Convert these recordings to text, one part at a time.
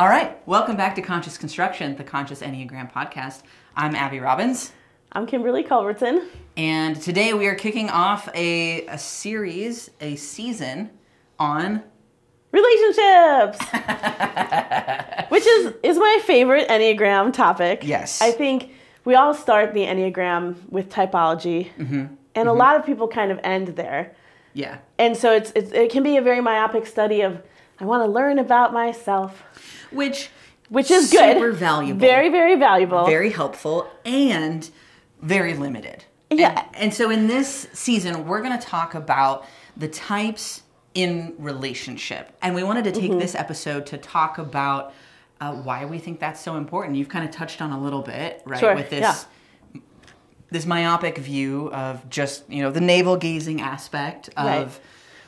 All right, welcome back to Conscious Construction, the Conscious Enneagram podcast. I'm Abby Robbins. I'm Kimberly Culbertson. And today we are kicking off a season on relationships, which is my favorite Enneagram topic. Yes. I think we all start the Enneagram with typology, and a lot of people kind of end there. Yeah. And so it can be a very myopic study of, I want to learn about myself. Which is good. Super valuable. Very, very valuable. Very helpful and very limited. Yeah. And so in this season, we're going to talk about the types in relationship. And we wanted to take this episode to talk about why we think that's so important. You've kind of touched on a little bit, right? Sure. With this myopic view of just, the navel-gazing aspect of right.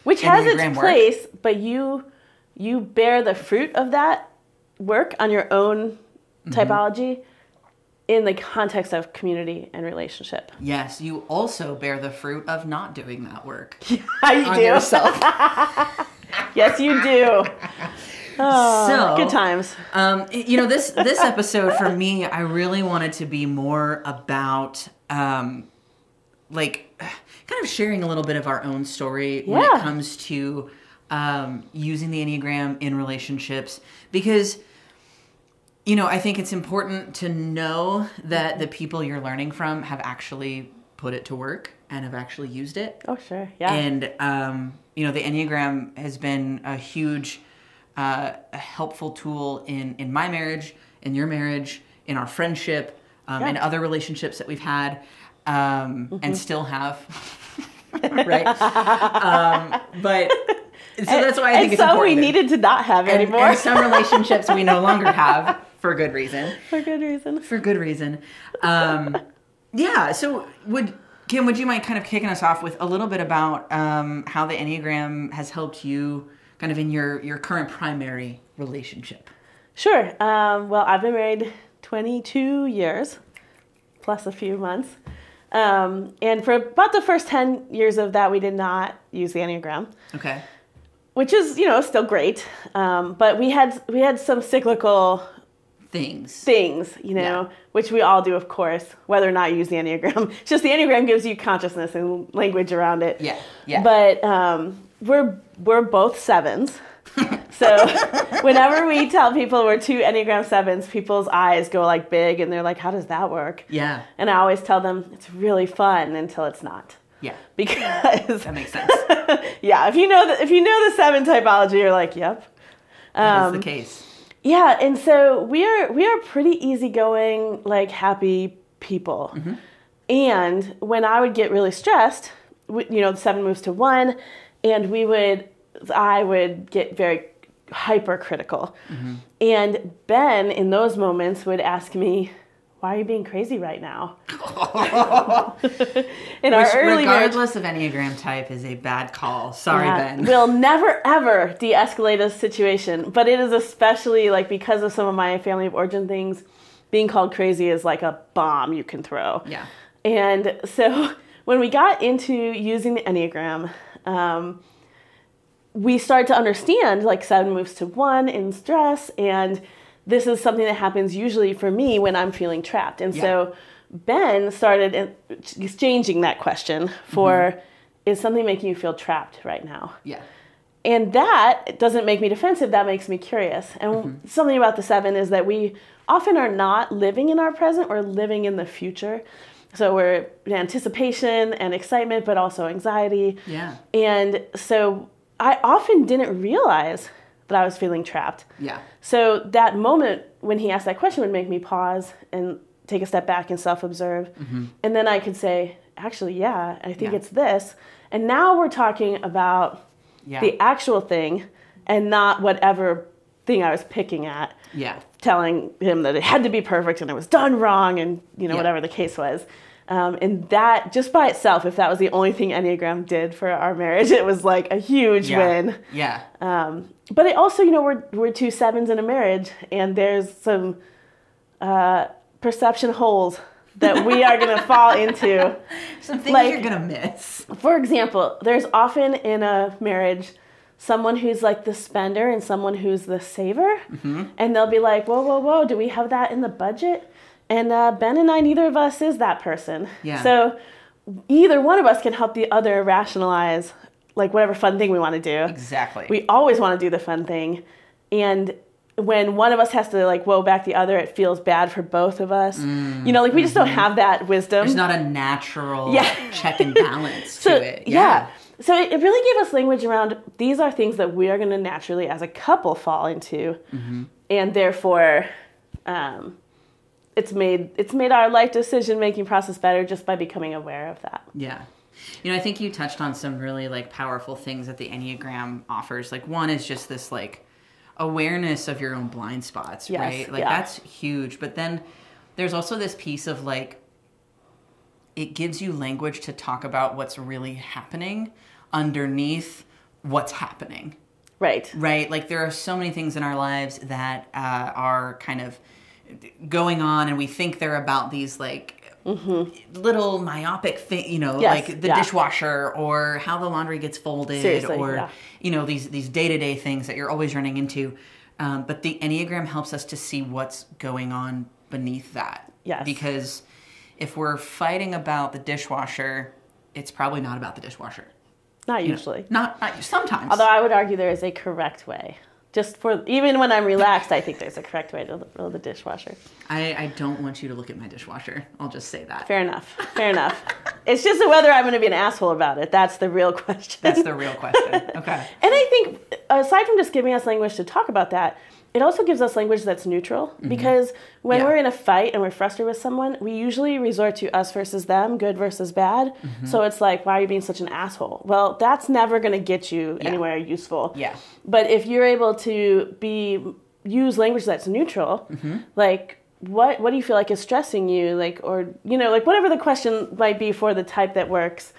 Which has its Enneagram place, work. but you bear the fruit of that work on your own typology in the context of community and relationship. Yes, you also bear the fruit of not doing that work. Yeah, you on do. yourself. Yes, you do. Oh, So, good times. This episode for me, I really wanted to be more about kind of sharing a little bit of our own story when it comes to using the Enneagram in relationships, because I think it's important to know that the people you're learning from have actually put it to work and have actually used it. Oh, sure. Yeah. And the Enneagram has been a huge a helpful tool in my marriage, in your marriage, in our friendship, in other relationships that we've had and still have. Right? But so that's why I think it's important. And some we needed to not have anymore. And some relationships we no longer have for good reason. For good reason. For good reason. So Kim, would you mind kind of kicking us off with a little bit about how the Enneagram has helped you kind of in your current primary relationship? Sure. Well, I've been married 22 years, plus a few months. And for about the first 10 years of that, we did not use the Enneagram. Okay. Which is, still great. But we had some cyclical things, which we all do, of course, whether or not you use the Enneagram. It's just the Enneagram gives you consciousness and language around it. Yeah, yeah. But we're both sevens. So whenever we tell people we're two Enneagram sevens, people's eyes go like big and they're like, how does that work? Yeah. And I always tell them it's really fun until it's not. Yeah. Because that makes sense. Yeah. If you know the seven typology, you're like, yep. That is the case. Yeah. And so we are pretty easygoing, like happy people. Mm-hmm. And when I would get really stressed, the seven moves to one, and I would get very hypercritical. Mm-hmm. And Ben, in those moments, would ask me, why are you being crazy right now? Regardless of Enneagram type, is a bad call. Sorry, Ben. We'll never, ever de-escalate a situation. But it is especially, because of some of my family of origin things, being called crazy is like a bomb you can throw. Yeah. And so when we got into using the Enneagram, we start to understand, seven moves to one in stress, and this is something that happens usually for me when I'm feeling trapped. And so Ben started exchanging that question for, is something making you feel trapped right now? Yeah. And that doesn't make me defensive, that makes me curious. And something about the seven is that we often are not living in our present, we're living in the future. So we're in anticipation and excitement, but also anxiety. Yeah. And so I often didn't realize that I was feeling trapped. Yeah. So that moment when he asked that question would make me pause and take a step back and self-observe. Mm-hmm. And then I could say, actually, I think it's this. And now we're talking about the actual thing and not whatever thing I was picking at. Yeah. Telling him that it had to be perfect and it was done wrong and, whatever the case was. And that, just by itself, if that was the only thing Enneagram did for our marriage, it was like a huge win. Yeah. But it also, we're two sevens in a marriage, and there's some perception holes that we are going to fall into. Some things you're going to miss. For example, there's often in a marriage someone who's like the spender and someone who's the saver. And they'll be like, whoa, do we have that in the budget? And Ben and I, neither of us is that person. Yeah. So either one of us can help the other rationalize like whatever fun thing we want to do. Exactly. We always want to do the fun thing. And when one of us has to like woe back the other, it feels bad for both of us. You know, like we just don't have that wisdom. There's not a natural check and balance to it. Yeah. So it really gave us language around these are things that we are going to naturally as a couple fall into. And therefore, it's made our life decision making process better just by becoming aware of that. Yeah. You know, I think you touched on some really like powerful things that the Enneagram offers. Like one is just this like awareness of your own blind spots, right? Like that's huge. But then there's also this piece of like, it gives you language to talk about what's really happening underneath what's happening. Right. Right. Like there are so many things in our lives that are kind of going on and we think they're about these like little myopic thing, you know, like the dishwasher or how the laundry gets folded. Seriously, or, you know, these day-to-day things that you're always running into. But the Enneagram helps us to see what's going on beneath that. Yes. Because if we're fighting about the dishwasher, it's probably not about the dishwasher. Not usually. Not sometimes. Although I would argue there is a correct way. Just for, even when I'm relaxed, I think there's a correct way to load the dishwasher. I don't want you to look at my dishwasher. I'll just say that. Fair enough. It's just whether I'm going to be an asshole about it. That's the real question. That's the real question. Okay. And I think, aside from just giving us language to talk about that, it also gives us language that's neutral. Because when we're in a fight and we're frustrated with someone, we usually resort to us versus them, good versus bad. So it's like, why are you being such an asshole? Well, that's never going to get you anywhere useful. Yeah. But if you're able to use language that's neutral, like, what do you feel like is stressing you? Like, or, you know, like whatever the question might be for the type that works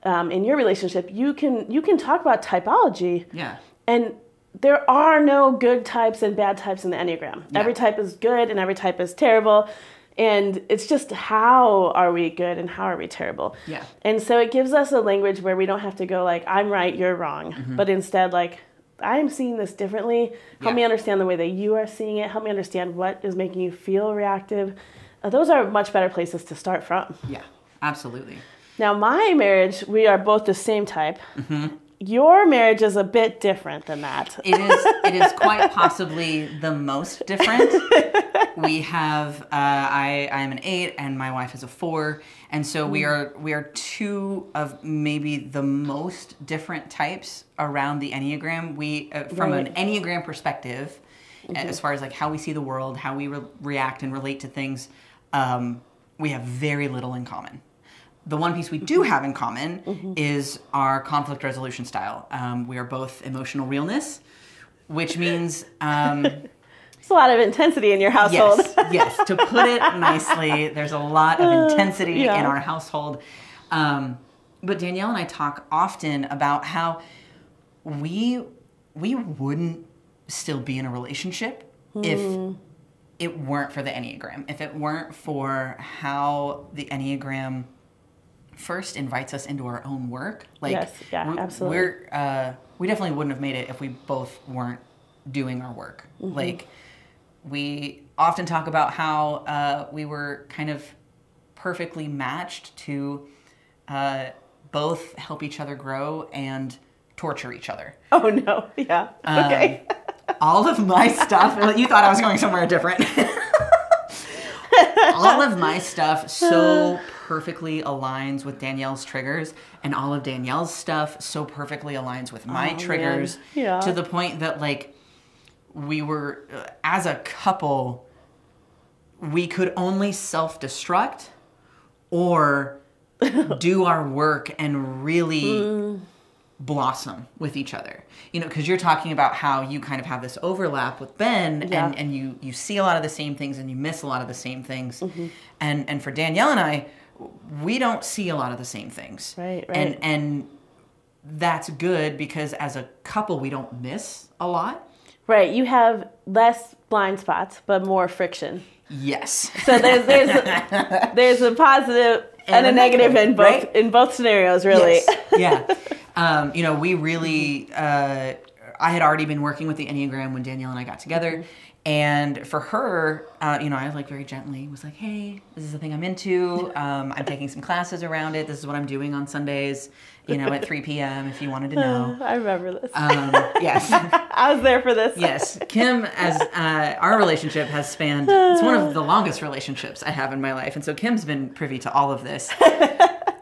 in your relationship, you can talk about typology. Yeah. And there are no good types and bad types in the Enneagram. Yeah. Every type is good and every type is terrible. And it's just how are we good and how are we terrible? Yeah. And so it gives us a language where we don't have to go like, I'm right, you're wrong. But instead, like, I'm seeing this differently. Help me understand the way that you are seeing it. Help me understand what is making you feel reactive. Those are much better places to start from. Yeah, absolutely. Now, my marriage, we are both the same type. Your marriage is a bit different than that. It is quite possibly the most different. We have I am an 8 and my wife is a 4, and so we are two of maybe the most different types around the Enneagram. We from an Enneagram perspective, as far as like how we see the world, how we react and relate to things, we have very little in common. The one piece we do have in common is our conflict resolution style. We are both emotional realness, which means... There's a lot of intensity in your household. Yes. To put it nicely, there's a lot of intensity in our household. But Danielle and I talk often about how we wouldn't still be in a relationship if it weren't for the Enneagram. If it weren't for how the Enneagram first invites us into our own work. Like, yes, absolutely. We definitely wouldn't have made it if we both weren't doing our work. Like, we often talk about how we were kind of perfectly matched to both help each other grow and torture each other. Oh, no. Yeah. Okay. All of my stuff, you thought I was going somewhere different. All of my stuff so perfectly aligns with Danielle's triggers, and all of Danielle's stuff so perfectly aligns with my triggers, to the point that, like, we were, as a couple, we could only self-destruct or do our work and really blossom with each other. You know, because you're talking about how you kind of have this overlap with Ben, and you see a lot of the same things and you miss a lot of the same things. And for Danielle and I, we don't see a lot of the same things. Right. And that's good because as a couple, we don't miss a lot. Right. You have less blind spots, but more friction. Yes. So there's a positive and a negative in both scenarios, really. Yes. Yeah. We really, I had already been working with the Enneagram when Danielle and I got together. Mm-hmm. And for her, I like very gently was like, hey, this is the thing I'm into. I'm taking some classes around it. This is what I'm doing on Sundays, at 3 p.m. if you wanted to know. I remember this. Yes. I was there for this. Yes. Kim, as our relationship has spanned, it's one of the longest relationships I have in my life. And so Kim's been privy to all of this.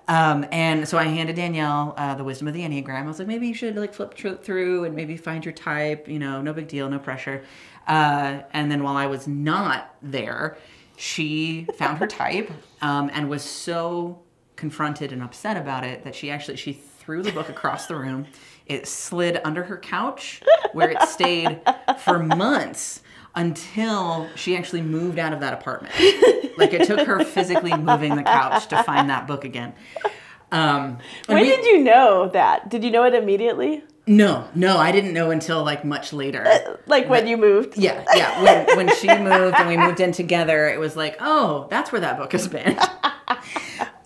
And so I handed Danielle the wisdom of the Enneagram. I was like, maybe you should flip through and maybe find your type, no big deal, no pressure. And then while I was not there, she found her type and was so confronted and upset about it that she threw the book across the room. It slid under her couch where it stayed for months until she actually moved out of that apartment. It took her physically moving the couch to find that book again. When did you know that? Did you know it immediately? No, I didn't know until much later. When you moved? Yeah. When she moved and we moved in together, it was like, oh, that's where that book has been.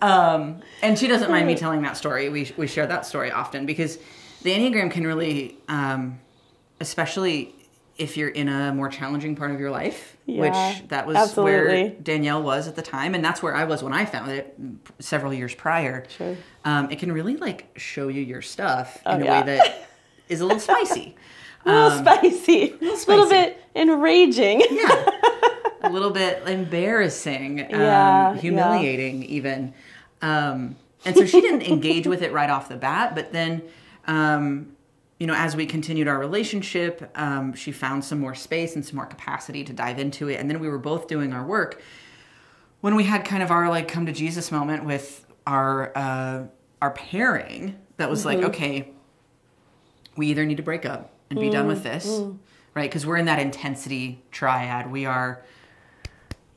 And she doesn't mind me telling that story. We share that story often because the Enneagram can really, especially if you're in a more challenging part of your life, which that was absolutely where Danielle was at the time, and that's where I was when I found it several years prior. Sure. It can really show you your stuff in a way that is a little spicy. A little spicy. A little bit enraging. Yeah. A little bit embarrassing. Humiliating even. And so she didn't engage with it right off the bat, but then as we continued our relationship, she found some more space and some more capacity to dive into it. And then we were both doing our work. When we had kind of our come to Jesus moment with our pairing, that was okay, we either need to break up and be done with this, right? Because we're in that intensity triad. I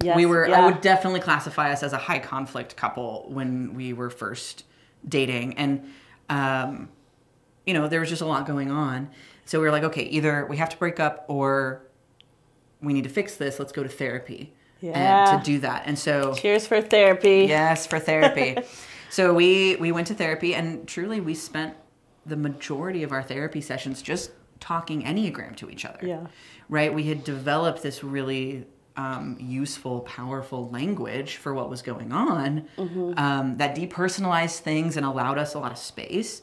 would definitely classify us as a high conflict couple when we were first dating. And, there was just a lot going on. So we were like, okay, either we have to break up or we need to fix this. Let's go to therapy and to do that. And so cheers for therapy. Yes, for therapy. So we went to therapy, and truly we spent the majority of our therapy sessions just talking Enneagram to each other. Yeah. Right? We had developed this really useful, powerful language for what was going on that depersonalized things and allowed us a lot of space.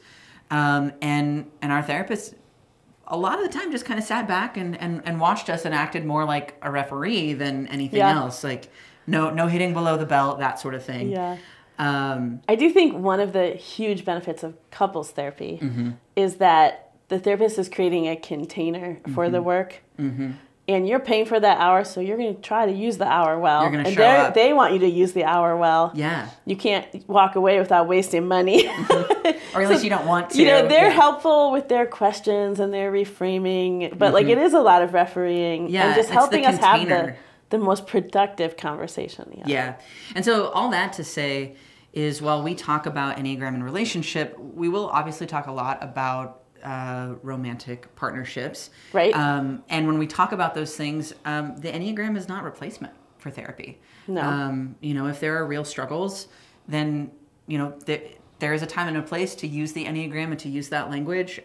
And our therapist, a lot of the time, just kind of sat back and watched us and acted more like a referee than anything else. No hitting below the belt, that sort of thing. Yeah. I do think one of the huge benefits of couples therapy is that the therapist is creating a container for the work. And you're paying for that hour, so you're going to try to use the hour well. You're going to show up. They want you to use the hour well. Yeah. You can't walk away without wasting money. Or at least you don't want to. They're helpful with their questions and their reframing, but it is a lot of refereeing and just helping us have the most productive conversation. Yeah. And so all that to say is while we talk about Enneagram and relationship, we will obviously talk a lot about romantic partnerships. Right. And when we talk about those things, the Enneagram is not replacement for therapy. No. If there are real struggles, then, there is a time and a place to use the Enneagram and to use that language.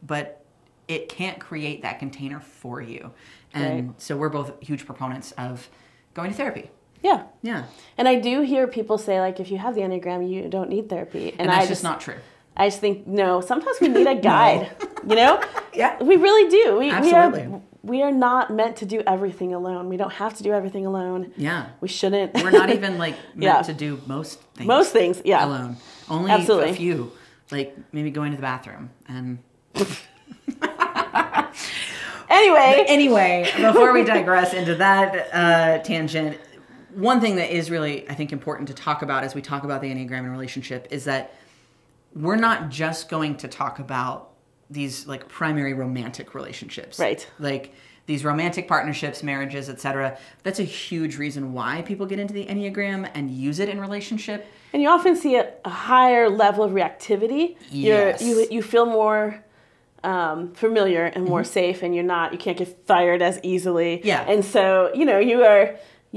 But it can't create that container for you. And so we're both huge proponents of going to therapy. Yeah. Yeah. And I do hear people say, if you have the Enneagram, you don't need therapy. And that's just not true. I just think, no, sometimes we need a guide, Yeah. We really do. Absolutely. We are not meant to do everything alone. We don't have to do everything alone. Yeah. We shouldn't. We're not even meant to do most things. Most things, alone. Only a few. Maybe going to the bathroom and... Anyway, before we digress into that tangent, one thing that is really, I think, important to talk about as we talk about the Enneagram and relationship is that we're not just going to talk about these primary romantic relationships. Right. These romantic partnerships, marriages, etc. That's a huge reason why people get into the Enneagram and use it in relationship. And you often see a higher level of reactivity. Yes. You feel more familiar and more safe, and you can't get fired as easily. Yeah. And so, you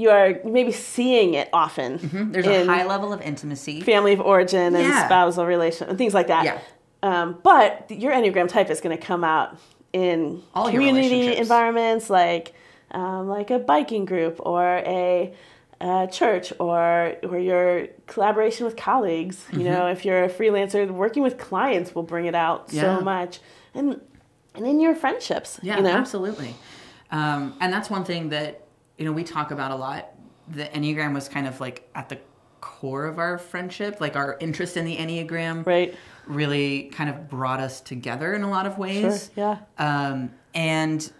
are maybe seeing it often. There's a high level of intimacy. Family of origin and spousal relation and things like that. Yeah. But your Enneagram type is going to come out in all community environments like a biking group or a church or your collaboration with colleagues. You know, if you're a freelancer, working with clients will bring it out so much. And in your friendships. Yeah, you know? Absolutely. And that's one thing that, we talk about a lot. The Enneagram was kind of like at the core of our friendship, like our interest in the Enneagram really kind of brought us together in a lot of ways. Sure, yeah. And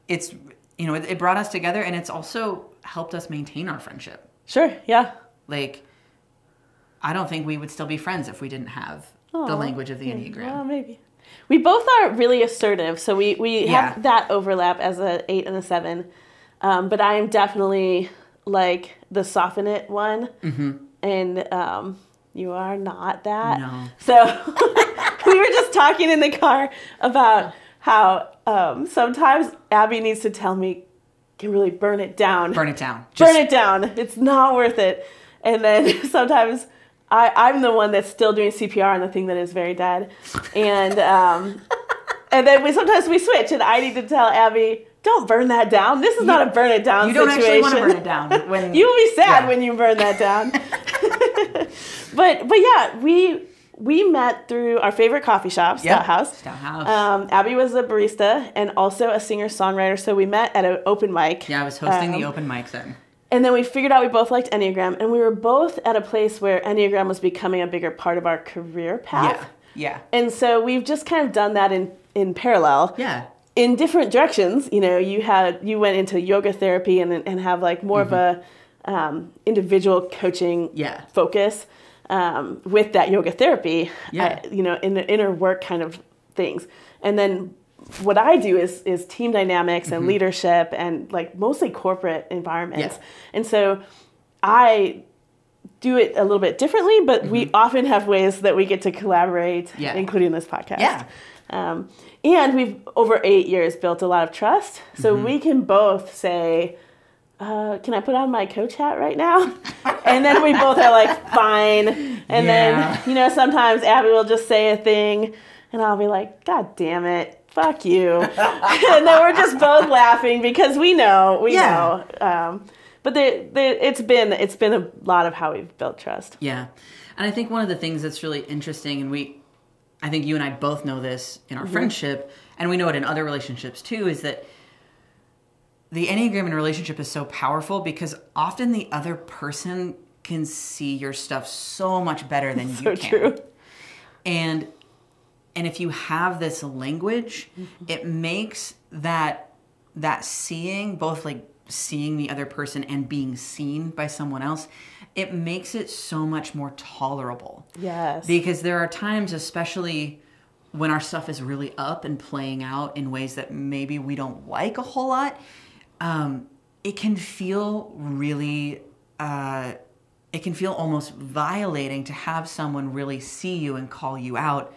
it's, it brought us together, and it's also helped us maintain our friendship. Sure, yeah. Like, I don't think we would still be friends if we didn't have the language of the Enneagram. Well, maybe. We both are really assertive, so we have that overlap as an 8 and a 7. But I am definitely like the soften it one, and you are not that. No. So we were just talking in the car about how sometimes Abby needs to tell me, Kimberly, burn it down. Burn it down. Burn it down. It's not worth it. And then sometimes I'm the one that's still doing CPR on the thing that is very dead. And then sometimes we switch, and I need to tell Abby, don't burn that down. This is not a burn it down situation. You don't actually want to burn it down. You will be sad when you burn that down. But yeah, we met through our favorite coffee shop, Stout House. Stout House. Abby was a barista and also a singer-songwriter, so we met at an open mic. Yeah, I was hosting the open mic then. And then we figured out we both liked Enneagram, and we were both at a place where Enneagram was becoming a bigger part of our career path. Yeah. And so we've just kind of done that in parallel. Yeah. In different directions. You went into yoga therapy and have like more of a individual coaching focus with that yoga therapy. In the inner work kind of things. And then what I do is team dynamics and leadership and like mostly corporate environments. And so I do it a little bit differently, but we often have ways that we get to collaborate, including this podcast. Yeah. And we've, over 8 years, built a lot of trust. So we can both say, can I put on my coach hat right now? And then we both are like, fine. And then, sometimes Abby will just say a thing, and I'll be like, God damn it. Fuck you. And then we're just both laughing because we know. But it's been a lot of how we've built trust. Yeah. And I think one of the things that's really interesting, and I think you and I both know this in our friendship, and we know it in other relationships too, is that the Enneagram in a relationship is so powerful because often the other person can see your stuff so much better than you can. True. And if you have this language, it makes that seeing, both like seeing the other person and being seen by someone else, it makes it so much more tolerable. Yes. Because there are times, especially when our stuff is really up and playing out in ways that maybe we don't like a whole lot, it can feel really, it can feel almost violating to have someone really see you and call you out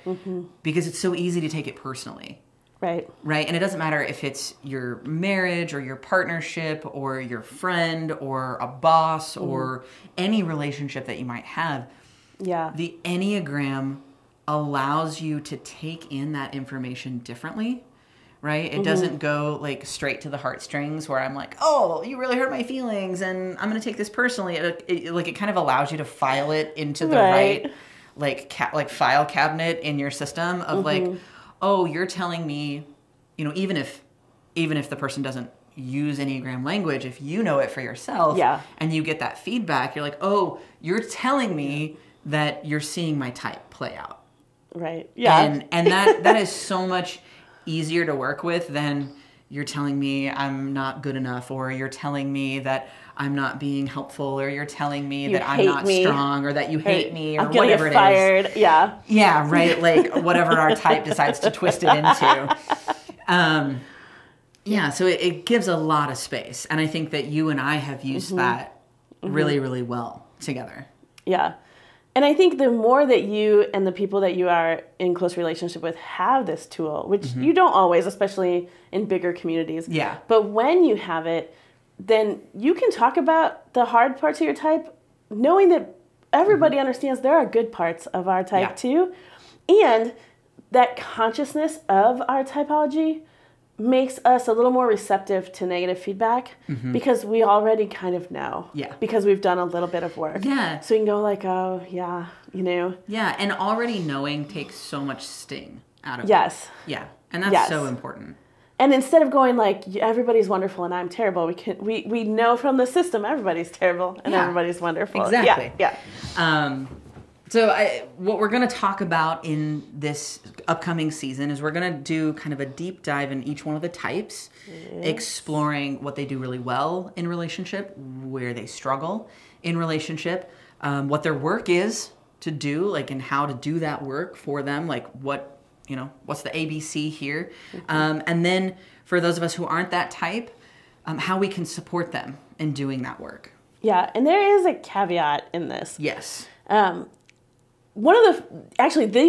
because it's so easy to take it personally. Right. Right. And it doesn't matter if it's your marriage or your partnership or your friend or a boss or any relationship that you might have. Yeah. The Enneagram allows you to take in that information differently. Right? It doesn't go like straight to the heartstrings where I'm like, oh, you really hurt my feelings and I'm going to take this personally. It kind of allows you to file it into the right like file cabinet in your system of like, oh, you're telling me, even if the person doesn't use Enneagram language, if you know it for yourself and you get that feedback, you're like, oh, you're telling me that you're seeing my type play out. Right. Yeah. And that is so much easier to work with than you're telling me I'm not good enough, or you're telling me that I'm not being helpful, or you're telling me that I'm not strong, or that you hate me, or whatever it is. I'm gonna get fired. Yeah. Yeah, right. Like whatever our type decides to twist it into. So it gives a lot of space. And I think that you and I have used that really, really well together. Yeah. And I think the more that you and the people that you are in close relationship with have this tool, which you don't always, especially in bigger communities. Yeah. But when you have it, then you can talk about the hard parts of your type, knowing that everybody understands there are good parts of our type too. And that consciousness of our typology makes us a little more receptive to negative feedback because we already kind of know. Yeah. Because we've done a little bit of work. Yeah. So we can go like, oh, yeah, you know. Yeah, and already knowing takes so much sting out of it. Yes. Yeah, and that's so important. And instead of going like, everybody's wonderful and I'm terrible, we know from the system everybody's terrible and everybody's wonderful. Exactly. Yeah. So what we're going to talk about in this upcoming season is we're going to do kind of a deep dive in each one of the types, exploring what they do really well in relationship, where they struggle in relationship, what their work is to do, like, and how to do that work for them, like what, you know, what's the ABC here. And then for those of us who aren't that type, how we can support them in doing that work. Yeah, and there is a caveat in this. Yes. The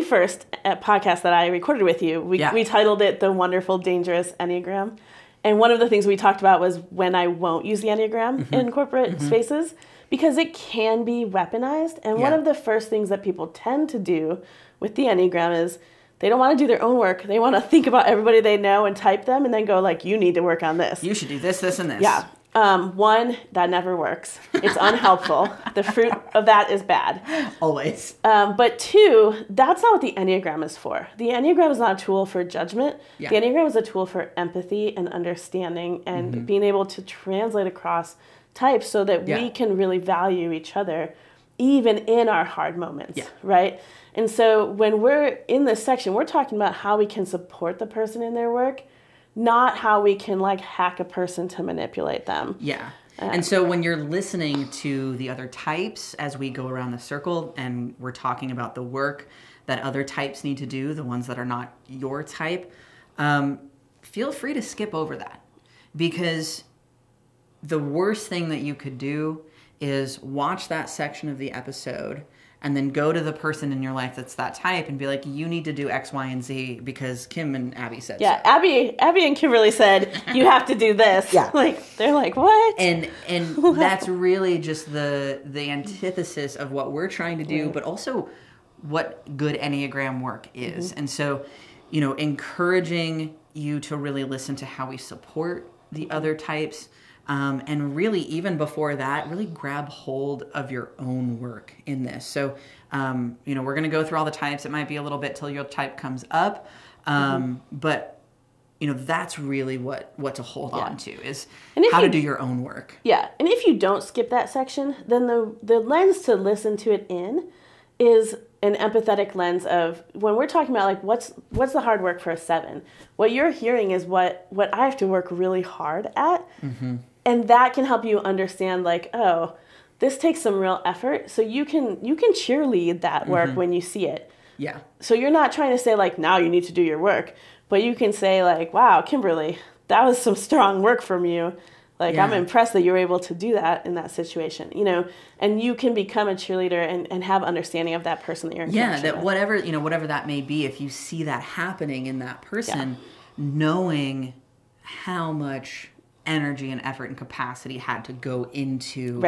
first podcast that I recorded with you, we titled it The Wonderful, Dangerous Enneagram. And one of the things we talked about was when I won't use the Enneagram in corporate spaces, because it can be weaponized. And one of the first things that people tend to do with the Enneagram is they don't want to do their own work. They want to think about everybody they know and type them and then go like, you need to work on this. You should do this, this, and this. Yeah. One, that never works. It's unhelpful. The fruit of that is bad. Always. But two, that's not what the Enneagram is for. The Enneagram is not a tool for judgment. Yeah. The Enneagram is a tool for empathy and understanding and being able to translate across types so that we can really value each other even in our hard moments, right? And so when we're in this section, we're talking about how we can support the person in their work, not how we can like hack a person to manipulate them. Yeah. And so when you're listening to the other types as we go around the circle and we're talking about the work that other types need to do, the ones that are not your type, feel free to skip over that, because the worst thing that you could do is watch that section of the episode and then go to the person in your life that's that type and be like, you need to do X, Y, and Z because Kim and Abby said so. Abby and Kimberly said, you have to do this. Like, they're like, what? And that's really just the antithesis of what we're trying to do, but also what good Enneagram work is. And so, you know, encouraging you to really listen to how we support the other types. And really, even before that, really grab hold of your own work in this. So, you know, we're going to go through all the types. It might be a little bit till your type comes up. But, you know, that's really what to hold on to is how to do your own work. Yeah. And if you don't skip that section, then the lens to listen to it in is an empathetic lens of when we're talking about like what's the hard work for a 7. What you're hearing is what I have to work really hard at. And that can help you understand like, oh, this takes some real effort. So you can cheerlead that work when you see it. Yeah. So you're not trying to say like, now you need to do your work, but you can say like, wow, Kimberly, that was some strong work from you. Like, I'm impressed that you were able to do that in that situation, you know, and you can become a cheerleader and have understanding of that person that you're in connection that with. whatever that may be, if you see that happening in that person, knowing how much energy and effort and capacity had to go into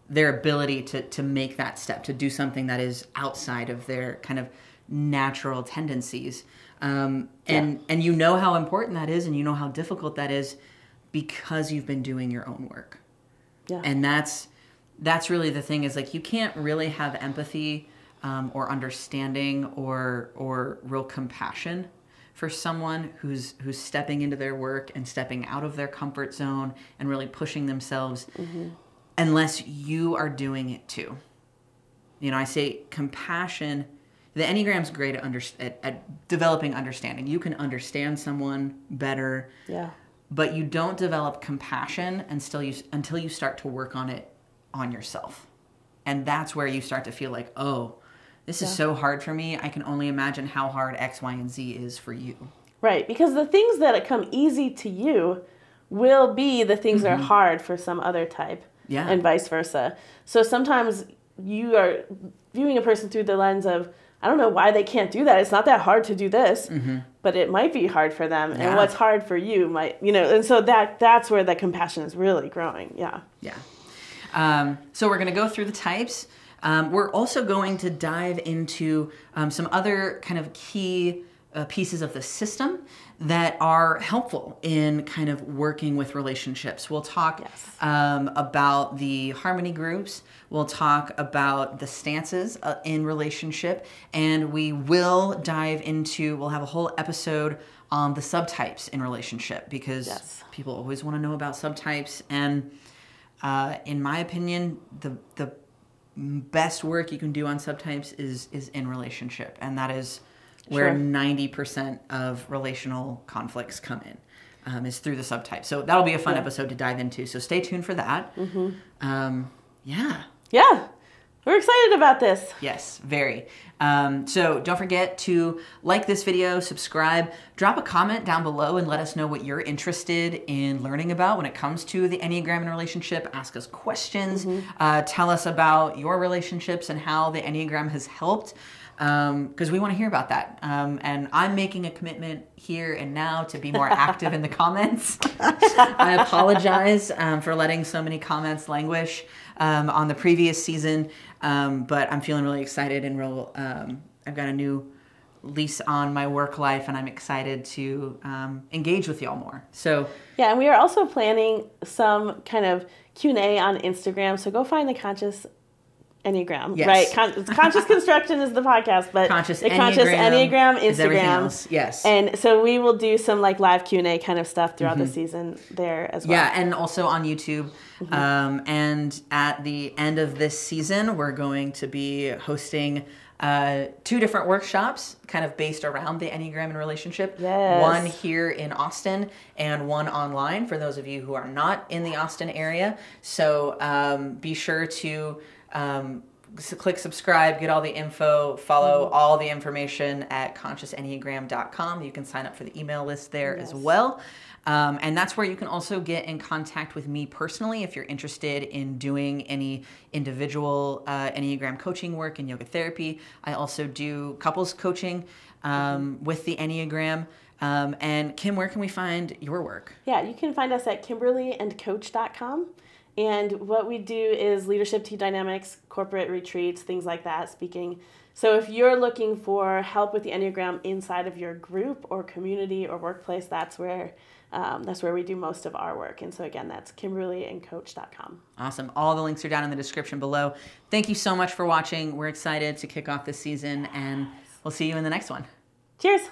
their ability to make that step, to do something that is outside of their kind of natural tendencies. And you know how important that is and you know how difficult that is because you've been doing your own work. Yeah. And that's really the thing is like you can't really have empathy or understanding or real compassion for someone who's stepping into their work and stepping out of their comfort zone and really pushing themselves unless you are doing it too. You know, I say compassion. The Enneagram's great at developing understanding. You can understand someone better. Yeah. But you don't develop compassion until you start to work on it on yourself. And that's where you start to feel like, oh, this is so hard for me. I can only imagine how hard X, Y, and Z is for you. Right. Because the things that come easy to you will be the things that are hard for some other type. Yeah. And vice versa. So sometimes you are viewing a person through the lens of, I don't know why they can't do that. It's not that hard to do this, but it might be hard for them. And what's hard for you might, you know, and so that's where that compassion is really growing. Yeah. Yeah. So we're going to go through the types. We're also going to dive into some other kind of key pieces of the system that are helpful in kind of working with relationships. We'll talk about the harmony groups. We'll talk about the stances in relationship. And we will dive into, we'll have a whole episode on the subtypes in relationship, because people always want to know about subtypes. And in my opinion, the best work you can do on subtypes is in relationship. And that is where 90% of relational conflicts come in, is through the subtype. So that'll be a fun episode to dive into. So stay tuned for that. Yeah. We're excited about this. Yes, very. So don't forget to like this video, subscribe, drop a comment down below and let us know what you're interested in learning about when it comes to the Enneagram and relationship. Ask us questions. Tell us about your relationships and how the Enneagram has helped. Because we want to hear about that. And I'm making a commitment here and now to be more active in the comments. I apologize for letting so many comments languish on the previous season, but I'm feeling really excited and I've got a new lease on my work life, and I'm excited to engage with y'all more. So yeah, and we are also planning some kind of Q&A on Instagram, so go find the Conscious Enneagram, right? Conscious Construction is the podcast, but Conscious Enneagram Instagram. Yes. And so we will do some like live Q&A kind of stuff throughout the season there as well. Yeah, and also on YouTube. And at the end of this season, we're going to be hosting 2 different workshops kind of based around the Enneagram and relationship. Yes. One here in Austin and one online for those of you who are not in the Austin area. So be sure to click subscribe, get all the info, follow all the information at consciousenneagram.com. You can sign up for the email list there as well. And that's where you can also get in contact with me personally if you're interested in doing any individual Enneagram coaching work and yoga therapy. I also do couples coaching with the Enneagram. And Kim, where can we find your work? Yeah, you can find us at kimberlyandcoach.com. And what we do is leadership team dynamics, corporate retreats, things like that, speaking. So if you're looking for help with the Enneagram inside of your group or community or workplace, that's where we do most of our work. And so again, that's kimberlyandcoach.com. Awesome. All the links are down in the description below. Thank you so much for watching. We're excited to kick off this season, and we'll see you in the next one. Cheers.